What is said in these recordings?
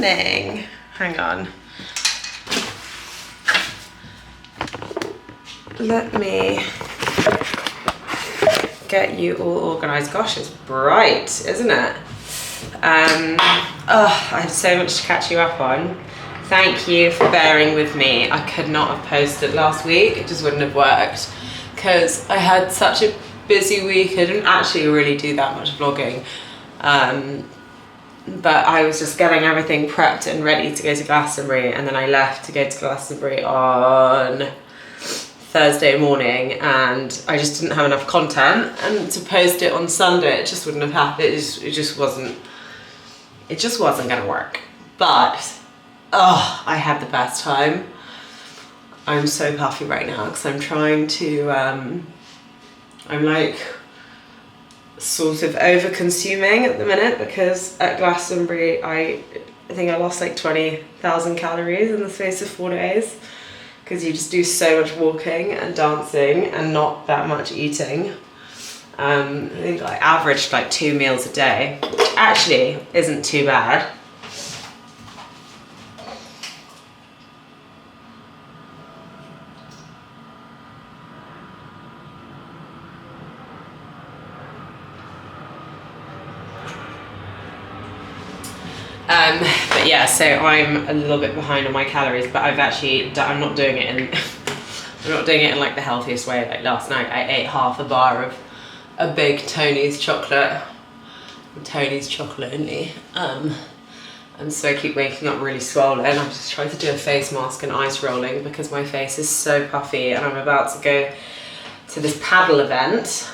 something. Hang on. Let me get you all organised. Gosh, it's bright, isn't it? Oh, I have so much to catch you up on. Thank you for bearing with me. I could not have posted last week. It just wouldn't have worked because I had such a busy week. I didn't actually really do that much vlogging. But I was just getting everything prepped and ready to go to Glastonbury, and then I left to go to Glastonbury on Thursday morning, and I just didn't have enough content, and to post it on Sunday it just wouldn't have happened. It just wasn't gonna work. But oh, I had the best time. I'm so puffy right now because I'm trying to I'm like sort of over consuming at the minute, because at Glastonbury I think I lost like 20,000 calories in the space of 4 days, because you just do so much walking and dancing and not that much eating. I think I averaged like 2 meals a day, which actually isn't too bad. But yeah, so I'm a little bit behind on my calories, but I'm not doing it in like the healthiest way. Like last night I ate half a bar of a big Tony's chocolate only, and so I keep waking up really swollen. I'm just trying to do a face mask and ice rolling because my face is so puffy, and I'm about to go to this paddle event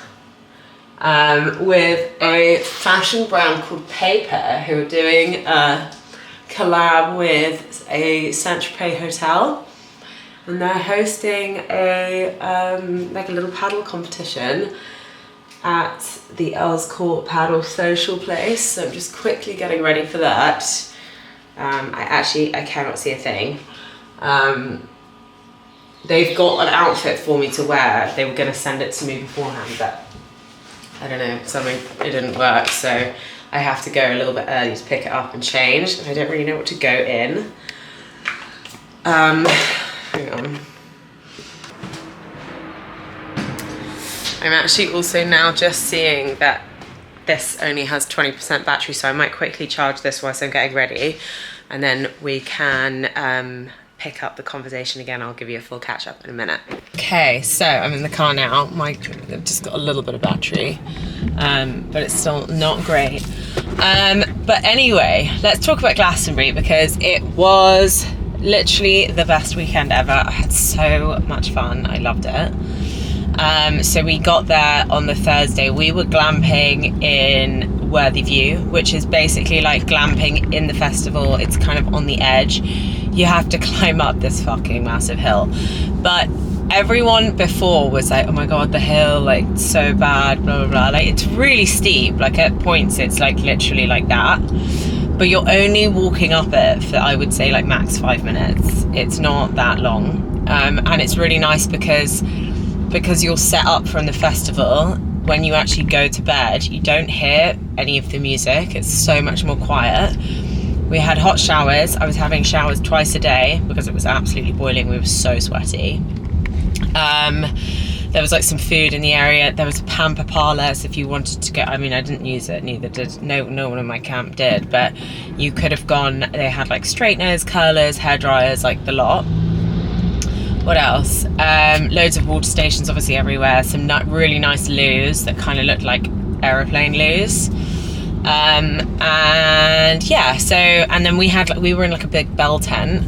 with a fashion brand called Paper, who are doing a collab with a Saint-Tropez hotel, and they're hosting a like a little paddle competition at the Earls Court Paddle Social Place. So I'm just quickly getting ready for that. I cannot see a thing. They've got an outfit for me to wear. They were going to send it to me beforehand, but I don't know, it didn't work, so I have to go a little bit early to pick it up and change, and I don't really know what to go in. Hang on. I'm actually also now just seeing that this only has 20% battery, so I might quickly charge this whilst I'm getting ready, and then we can pick up the conversation again. I'll give you a full catch up in a minute. Okay, so I'm in the car now. I've just got a little bit of battery, but it's still not great. But anyway, let's talk about Glastonbury, because it was literally the best weekend ever. I had so much fun. I loved it. So we got there on the Thursday. We were glamping in Worthy View, which is basically like glamping in the festival. It's kind of on the edge. You have to climb up this fucking massive hill. But everyone before was like, oh my god, the hill, like so bad, blah blah blah. Like it's really steep. Like at points it's like literally like that. But you're only walking up it for, I would say, like max 5 minutes. It's not that long. And it's really nice because you're set up from the festival. When you actually go to bed, you don't hear any of the music. It's so much more quiet. We had hot showers. I was having showers twice a day because it was absolutely boiling. We were so sweaty. There was like some food in the area. There was a pamper parlor, so if you wanted to go, I mean, I didn't use it, neither did no one in my camp did, but you could have gone. They had like straighteners, curlers, hair dryers, like the lot. What else? Loads of water stations obviously everywhere. Some really nice loos that kind of looked like aeroplane loos. And yeah, so, and then we were in like a big bell tent,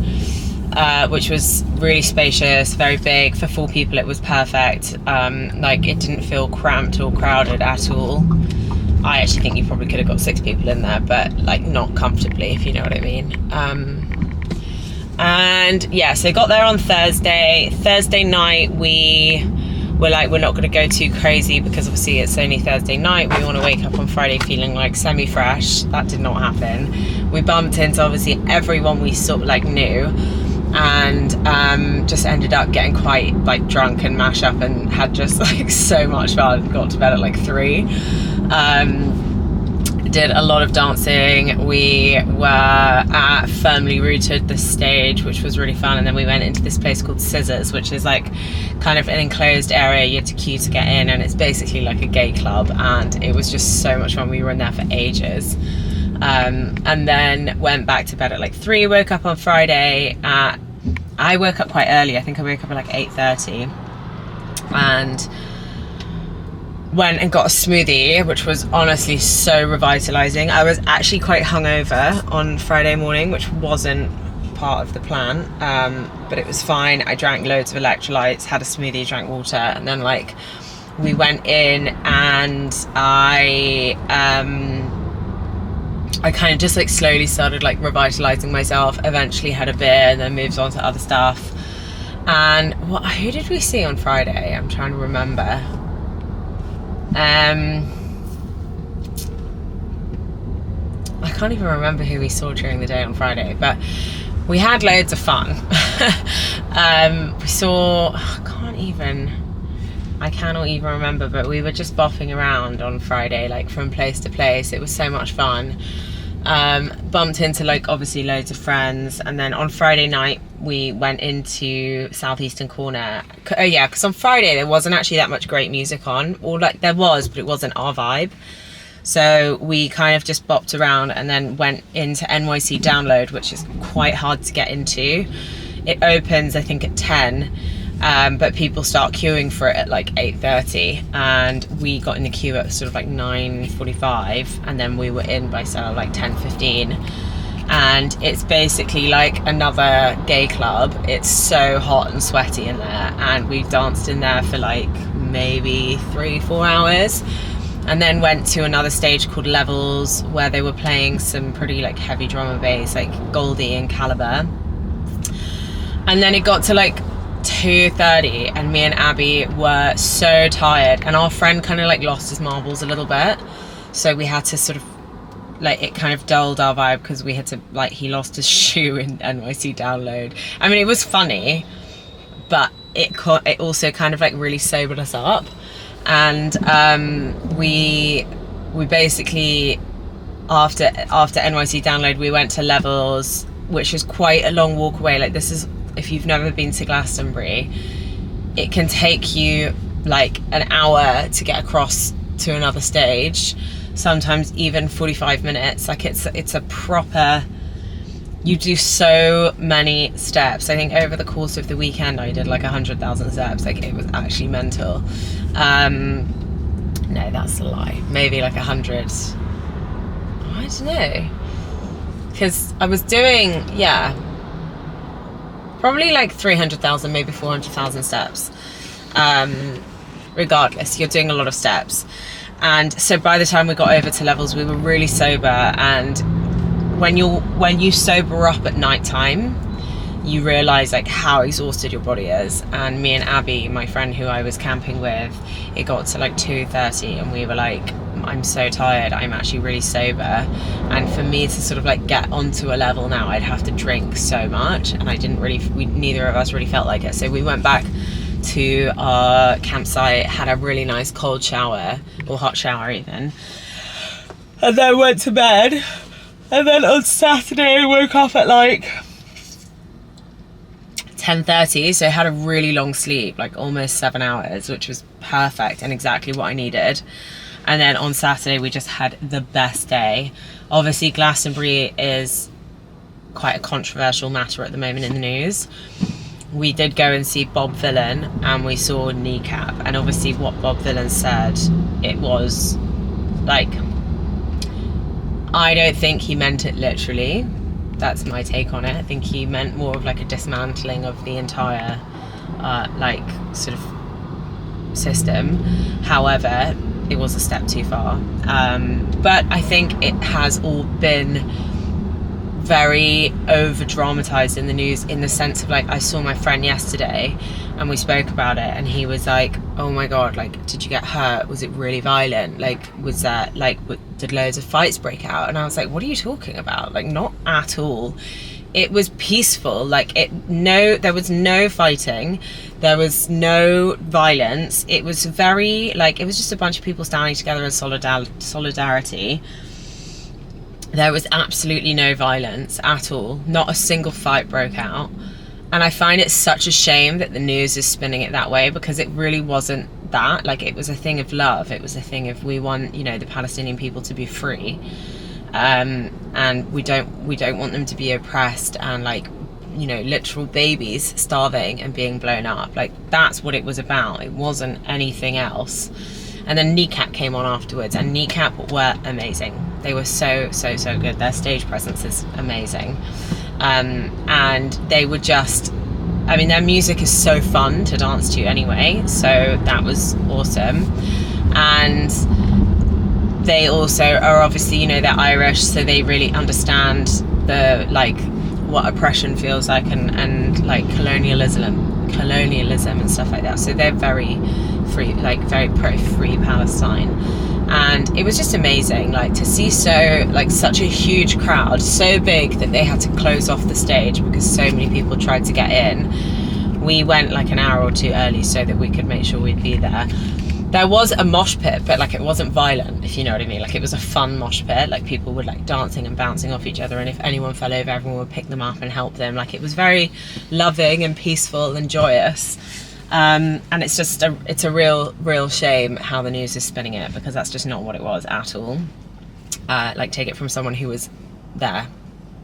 which was really spacious, very big. For 4 people it was perfect. Like it didn't feel cramped or crowded at all. I actually think you probably could have got 6 people in there, but like not comfortably, if you know what I mean. And yeah, so got there on Thursday night. We were like, we're not going to go too crazy because obviously it's only Thursday night. We want to wake up on Friday feeling like semi-fresh. That did not happen. We bumped into obviously everyone we sort of like knew, and just ended up getting quite like drunk and mash up, and had just like so much fun. Got to bed at like 3. did a lot of dancing. We were at Firmly Rooted, this stage, which was really fun, and then we went into this place called Scissors, which is like kind of an enclosed area. You had to queue to get in, and it's basically like a gay club, and it was just so much fun. We were in there for ages. And then went back to bed at like 3, woke up on Friday at, I woke up quite early, I think I woke up at like 8:30, and went and got a smoothie, which was honestly so revitalizing. I was actually quite hungover on Friday morning, which wasn't part of the plan, but it was fine. I drank loads of electrolytes, had a smoothie, drank water, and then like we went in, and I kind of just like slowly started like revitalizing myself, eventually had a beer, and then moved on to other stuff. And who did we see on Friday? I'm trying to remember. I can't even remember who we saw during the day on Friday, but we had loads of fun. We saw, I cannot even remember, but we were just bopping around on Friday, like from place to place. It was so much fun. Bumped into like obviously loads of friends, and then on Friday night we went into Southeastern Corner. Oh yeah, because on Friday there wasn't actually that much great music on, or like there was, but it wasn't our vibe. So we kind of just bopped around and then went into NYC Download, which is quite hard to get into. It opens I think at 10, but people start queuing for it at like 8:30, and we got in the queue at sort of like 9:45, and then we were in by sort of like 10:15. And it's basically like another gay club. It's so hot and sweaty in there, and we danced in there for like maybe 3-4 hours, and then went to another stage called Levels, where they were playing some pretty like heavy drum and bass, like Goldie and Caliber. And then it got to like 2:30, and me and Abby were so tired, and our friend kind of like lost his marbles a little bit, so we had to sort of like, it kind of dulled our vibe because we had to like, he lost his shoe in NYC Download. I mean, it was funny, but it also kind of like really sobered us up. And we basically after NYC Download we went to Levels, which is quite a long walk away. Like, this is, if you've never been to Glastonbury, it can take you like an hour to get across to another stage, sometimes even 45 minutes. Like, it's a proper, you do so many steps. I think over the course of the weekend I did like 100,000 steps. Like, it was actually mental. No, that's a lie, maybe like 100, I don't know, because I was doing, yeah, probably like 300,000, maybe 400,000 steps. Regardless, you're doing a lot of steps. And so by the time we got over to Levels, we were really sober. And when you sober up at night time, you realize like how exhausted your body is. And me and Abby, my friend who I was camping with, it got to like 2:30, and we were like, I'm so tired, I'm actually really sober. And for me to sort of like get onto a level now, I'd have to drink so much, and I didn't really, neither of us really felt like it. So we went back to our campsite, had a really nice cold shower, or hot shower even, and then went to bed. And then on Saturday I woke up at like 10:30, so I had a really long sleep, like almost 7 hours, which was perfect and exactly what I needed. And then on Saturday we just had the best day. Obviously Glastonbury is quite a controversial matter at the moment in the news. We did go and see Bob Vylan, and we saw Kneecap, and obviously what Bob Vylan said, it was like, I don't think he meant it literally. That's my take on it. I think he meant more of like a dismantling of the entire like sort of system. However, it was a step too far. But I think it has all been very over dramatized in the news, in the sense of like, I saw my friend yesterday and we spoke about it, and he was like, oh my god, like, did you get hurt? Was it really violent? Like, was that like, did loads of fights break out? And I was like, what are you talking about? Like, not at all. It was peaceful. Like, there was no fighting, there was no violence. It was very like, it was just a bunch of people standing together in solidarity. There was absolutely no violence at all. Not a single fight broke out. And I find it such a shame that the news is spinning it that way, because it really wasn't that. Like, it was a thing of love. It was a thing of, we want, you know, the Palestinian people to be free. And we don't want them to be oppressed and, like, you know, literal babies starving and being blown up. Like, that's what it was about. It wasn't anything else. And then Kneecap came on afterwards, and Kneecap were amazing. They were so good. Their stage presence is amazing. And they were just, I mean, their music is so fun to dance to anyway, so that was awesome. And they also are obviously, you know, they're Irish, so they really understand the, like, what oppression feels like, and like colonialism and stuff like that. So they're very free, like very pro-free Palestine. And it was just amazing, like, to see such a huge crowd, so big that they had to close off the stage because so many people tried to get in. We went like an hour or two early so that we could make sure we'd be there. There was a mosh pit, but like, it wasn't violent, if you know what I mean. Like, it was a fun mosh pit. Like, people were like dancing and bouncing off each other, and if anyone fell over, everyone would pick them up and help them. Like, it was very loving and peaceful and joyous. And it's just it's a real shame how the news is spinning it, because that's just not what it was at all. Like, take it from someone who was there,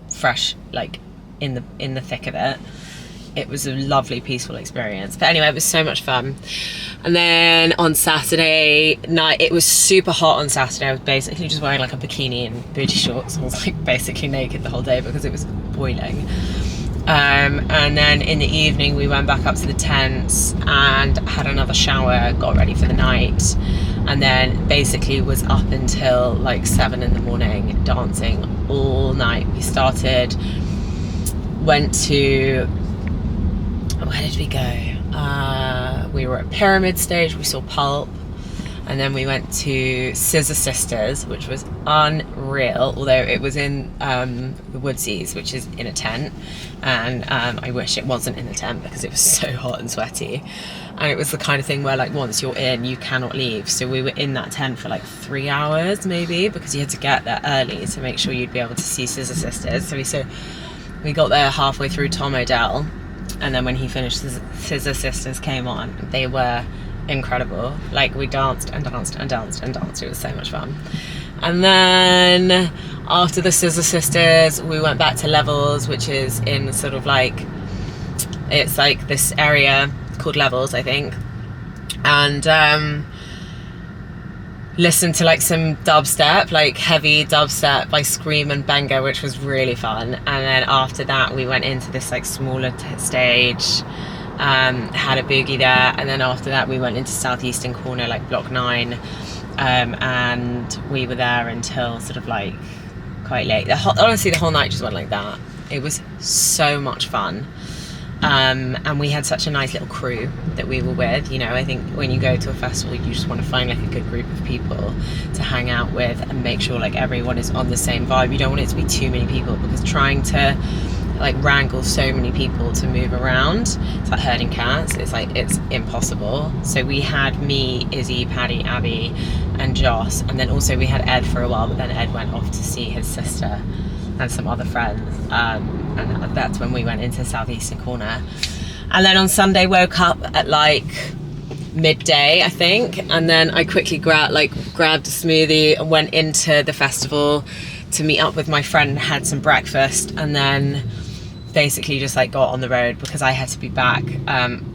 fresh, like in the thick of it. It was a lovely, peaceful experience. But anyway, it was so much fun. And then on Saturday night, it was super hot on Saturday. I was basically just wearing like a bikini and booty shorts. I was like basically naked the whole day because it was boiling. And then in the evening, we went back up to the tents and had another shower, got ready for the night, and then basically was up until like 7 in the morning dancing all night. We went to, where did we go? We were at Pyramid Stage, we saw Pulp, and then we went to Scissor Sisters, which was unreal, although it was in the Woodsies, which is in a tent, and I wish it wasn't in a tent because it was so hot and sweaty, and it was the kind of thing where, like, once you're in, you cannot leave. So we were in that tent for like 3 hours maybe, because you had to get there early to make sure you'd be able to see Scissor Sisters. So we got there halfway through Tom Odell, and then when he finished, Scissor Sisters came on. They were incredible. Like, we danced and danced and danced and danced. It was so much fun. And then after the Scissor Sisters, we went back to Levels, which is in sort of like, it's like this area called Levels, I think, and listened to like some dubstep, like heavy dubstep by Scream and Benga, which was really fun. And then after that, we went into this like smaller stage, had a boogie there, and then after that we went into Southeastern Corner, like Block 9, and we were there until sort of like quite late. Honestly, the whole night just went like that. It was so much fun. And we had such a nice little crew that we were with. You know, I think when you go to a festival, you just want to find like a good group of people to hang out with and make sure like everyone is on the same vibe. You don't want it to be too many people, because trying to like wrangle so many people to move around, it's like herding cats. It's like, it's impossible. So we had me, Izzy, Paddy, Abby and Joss, and then also we had Ed for a while, but then Ed went off to see his sister and some other friends, and that's when we went into Southeastern Corner. And then on Sunday woke up at like midday, I think, and then I quickly grabbed a smoothie and went into the festival to meet up with my friend, had some breakfast, and then basically just like got on the road because I had to be back.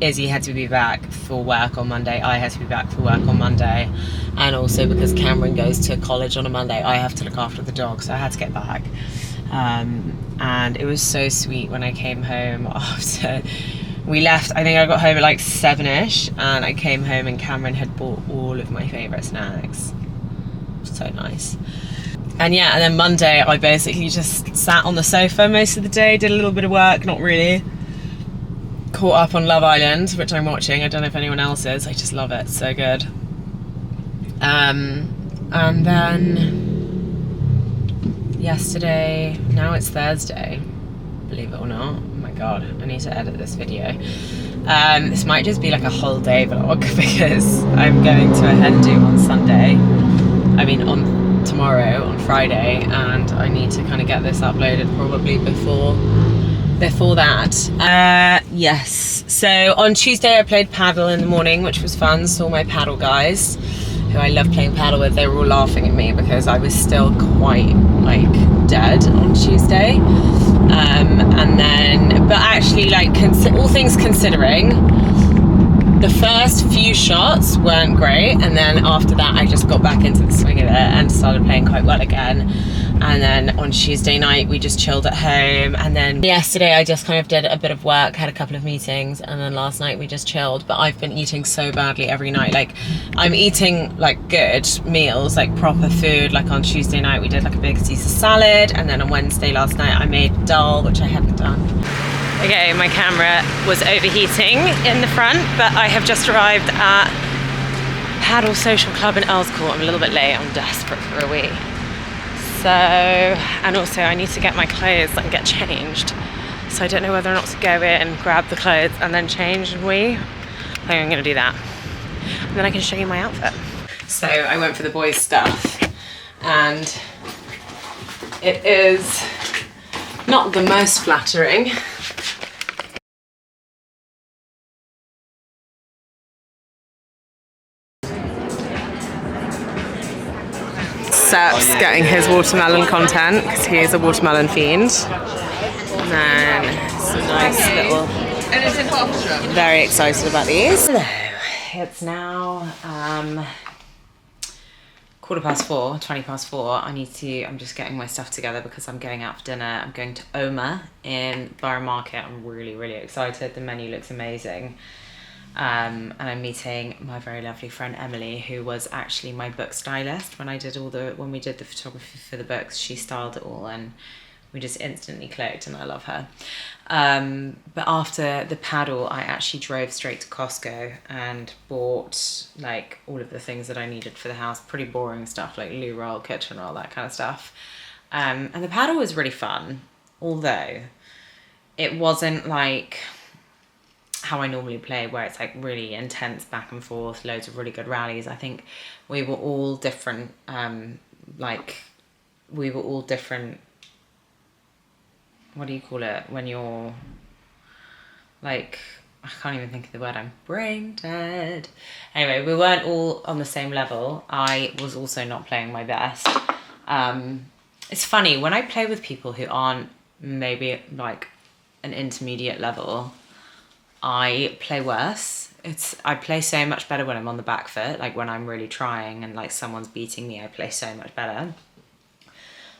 Izzy had to be back for work on Monday, I had to be back for work on Monday, and also because Cameron goes to college on a Monday, I have to look after the dog, so I had to get back. And it was so sweet when I came home after we left. I think I got home at like 7ish, and I came home and Cameron had bought all of my favourite snacks. So nice. And yeah, and then Monday I basically just sat on the sofa most of the day, did a little bit of work, not really. Caught up on Love Island, which I'm watching. I don't know if anyone else is. I just love it, so good. And then yesterday, now it's Thursday, believe it or not. Oh my god, I need to edit this video. This might just be like a whole day vlog because I'm going to a hen do on Sunday. I mean on tomorrow on Friday, and I need to kind of get this uploaded probably before that. Yes, so on Tuesday I played paddle in the morning, which was fun. Saw my paddle guys, who I love playing paddle with. They were all laughing at me because I was still quite like dead on Tuesday. And then, but actually, like, all things considering, the first few shots weren't great, and then after that I just got back into the swing of it and started playing quite well again. And then on Tuesday night we just chilled at home, and then yesterday I just kind of did a bit of work, had a couple of meetings, and then last night we just chilled. But I've been eating so badly every night. Like, I'm eating like good meals, like proper food. Like on Tuesday night we did like a big Caesar salad, and then on Wednesday last night I made dal, which I hadn't done. Okay, my camera was overheating in the front, but I have just arrived at Paddle Social Club in Earls Court. I'm a little bit late, I'm desperate for a wee. So, and also I need to get my clothes and get changed. So I don't know whether or not to go in, grab the clothes and then change and wee. I think I'm gonna do that. And then I can show you my outfit. So I went for the boys' stuff, and it is not the most flattering. Sep's getting his watermelon content because he is a watermelon fiend. And then some nice little... And it's in Hertfordshire. Very excited about these. Hello. It's now 20 past four. I'm just getting my stuff together because I'm going out for dinner. I'm going to Oma in Borough Market. I'm really, really excited. The menu looks amazing. And I'm meeting my very lovely friend Emily, who was actually my book stylist when we did the photography for the books. She styled it all, and we just instantly clicked, and I love her. But after the paddle, I actually drove straight to Costco and bought like all of the things that I needed for the house. Pretty boring stuff like loo roll, kitchen roll, that kind of stuff. And the paddle was really fun, although it wasn't like how I normally play, where it's like really intense back and forth, loads of really good rallies. I think we were all different, what do you call it when you're like, I can't even think of the word, I'm brain dead. Anyway, we weren't all on the same level. I was also not playing my best. It's funny, when I play with people who aren't maybe like an intermediate level, I play worse. I play so much better when I'm on the back foot, like when I'm really trying and like someone's beating me, I play so much better.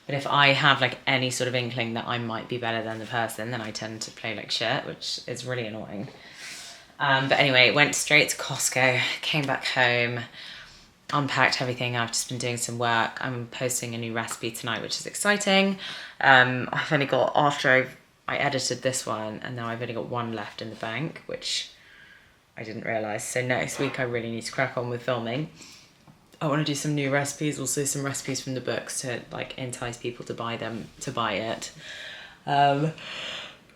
But if I have like any sort of inkling that I might be better than the person, then I tend to play like shit, which is really annoying. But anyway, went straight to Costco, came back home, unpacked everything. I've just been doing some work. I'm posting a new recipe tonight, which is exciting. I've only got, after I edited this one, and now I've only got one left in the bank, which I didn't realise. So next week I really need to crack on with filming. I want to do some new recipes, also some recipes from the books to like entice people to buy it. But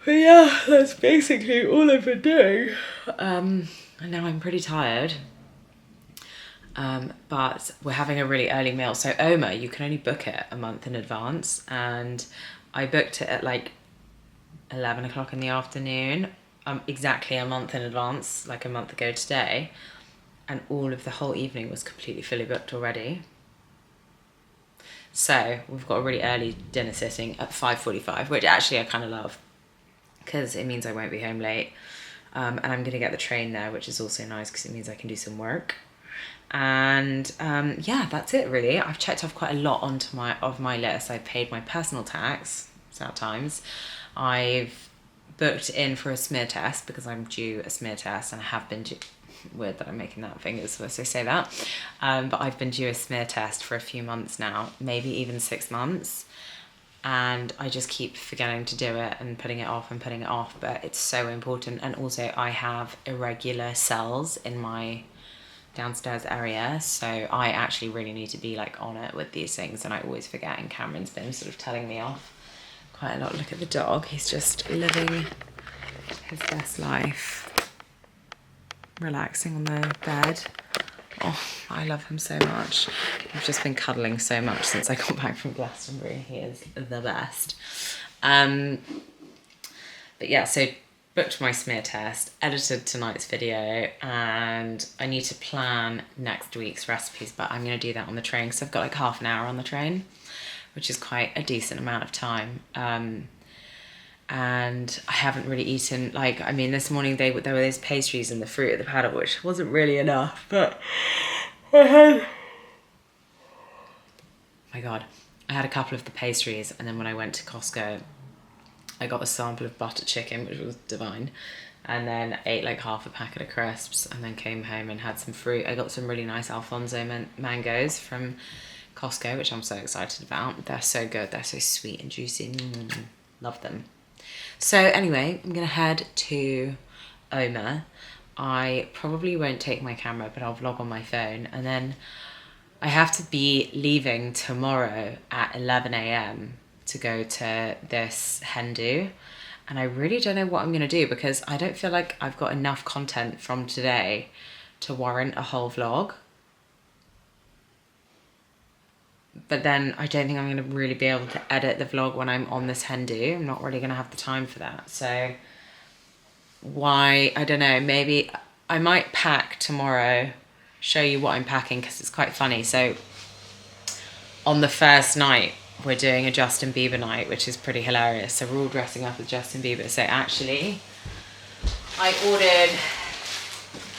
yeah, that's basically all I've been doing. And now I'm pretty tired. But we're having a really early meal. So Oma, you can only book it a month in advance, and I booked it at like 11 o'clock in the afternoon, exactly a month in advance, like a month ago today, and all of the whole evening was completely fully booked already. So we've got a really early dinner sitting at 5:45, which actually I kind of love because it means I won't be home late, and I'm gonna get the train there, which is also nice because it means I can do some work. And yeah, that's it really. I've checked off quite a lot onto my list. I've paid my personal tax, sad times. I've booked in for a smear test because I'm due a smear test, and I have been due. Weird that I'm making that fingers as I say that. But I've been due a smear test for a few months now, maybe even 6 months. And I just keep forgetting to do it and putting it off, but it's so important. And also I have irregular cells in my downstairs area, so I actually really need to be like on it with these things, and I always forget, and Cameron's been sort of telling me off quite a lot. Look at the dog, he's just living his best life, relaxing on the bed. Oh, I love him so much. I've just been cuddling so much since I got back from Glastonbury. He is the best. But yeah, so booked my smear test, edited tonight's video, and I need to plan next week's recipes, but I'm going to do that on the train because I've got like half an hour on the train, which is quite a decent amount of time. And I haven't really eaten, like, I mean, this morning there were those pastries and the fruit at the paddle, which wasn't really enough, but I had, my God, I had a couple of the pastries, and then when I went to Costco, I got a sample of butter chicken, which was divine, and then ate like half a packet of crisps, and then came home and had some fruit. I got some really nice Alfonso mangoes from Costco, which I'm so excited about. They're so good. They're so sweet and juicy. Love them. So anyway, I'm going to head to Oma. I probably won't take my camera, but I'll vlog on my phone. And then I have to be leaving tomorrow at 11 a.m. to go to this hen do. And I really don't know what I'm going to do because I don't feel like I've got enough content from today to warrant a whole vlog. But then I don't think I'm going to really be able to edit the vlog when I'm on this hen do. I'm not really going to have the time for that. So I don't know, maybe I might pack tomorrow, show you what I'm packing because it's quite funny. So on the first night, we're doing a Justin Bieber night, which is pretty hilarious. So we're all dressing up as Justin Bieber. So actually, I ordered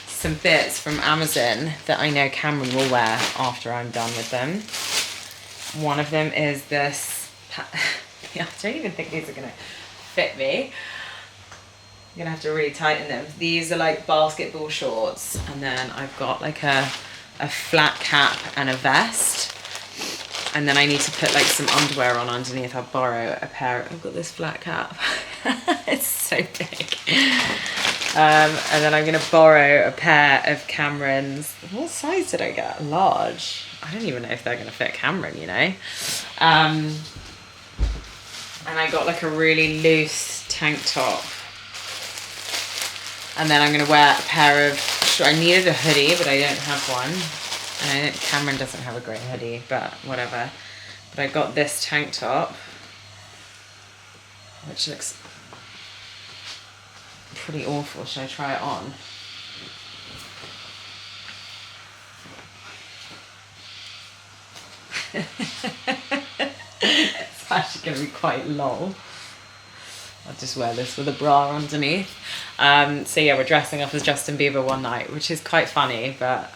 some bits from Amazon that I know Cameron will wear after I'm done with them. One of them is this, I don't even think these are gonna fit me. I'm gonna have to really tighten them. These are like basketball shorts, and then I've got like a flat cap and a vest. And then I need to put like some underwear on underneath. I'll borrow a pair. I've got this flat cap. It's so big. And then I'm gonna borrow a pair of Cameron's. What size did I get? Large. I don't even know if they're gonna fit Cameron, you know. And I got like a really loose tank top. And then I'm gonna wear a pair of, I needed a hoodie, but I don't have one. And Cameron doesn't have a grey hoodie, but whatever. But I got this tank top, which looks pretty awful. Should I try it on? It's actually going to be quite lol. I'll just wear this with a bra underneath. So yeah, we're dressing up as Justin Bieber one night, which is quite funny, but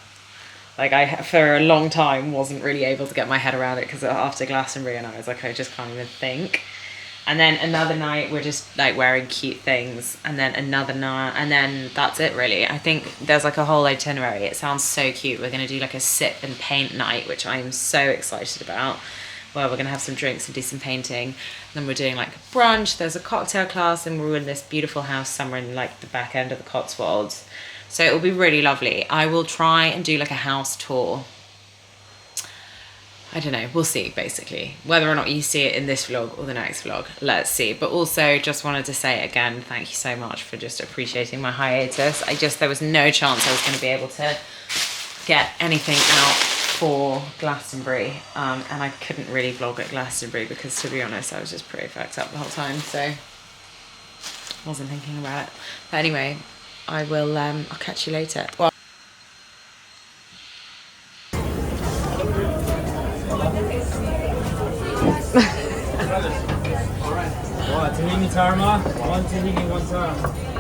like I, for a long time, wasn't really able to get my head around it because after Glastonbury, and I was like, I just can't even think. And then another night, we're just like wearing cute things, and then another night, and then that's it really. I think there's like a whole itinerary. It sounds so cute. We're gonna do like a sip and paint night, which I'm so excited about. Well, we're gonna have some drinks and do some painting. Then we're doing like a brunch. There's a cocktail class, and we're in this beautiful house somewhere in like the back end of the Cotswolds. So it will be really lovely. I will try and do like a house tour. I don't know, we'll see basically. Whether or not you see it in this vlog or the next vlog, let's see. But also just wanted to say again, thank you so much for just appreciating my hiatus. There was no chance I was gonna be able to get anything out for Glastonbury. And I couldn't really vlog at Glastonbury because to be honest, I was just pretty fucked up the whole time. So wasn't thinking about it. But anyway, I will, I'll catch you later. Well, 와, 재민이 잘 마. 원 재민이 원사.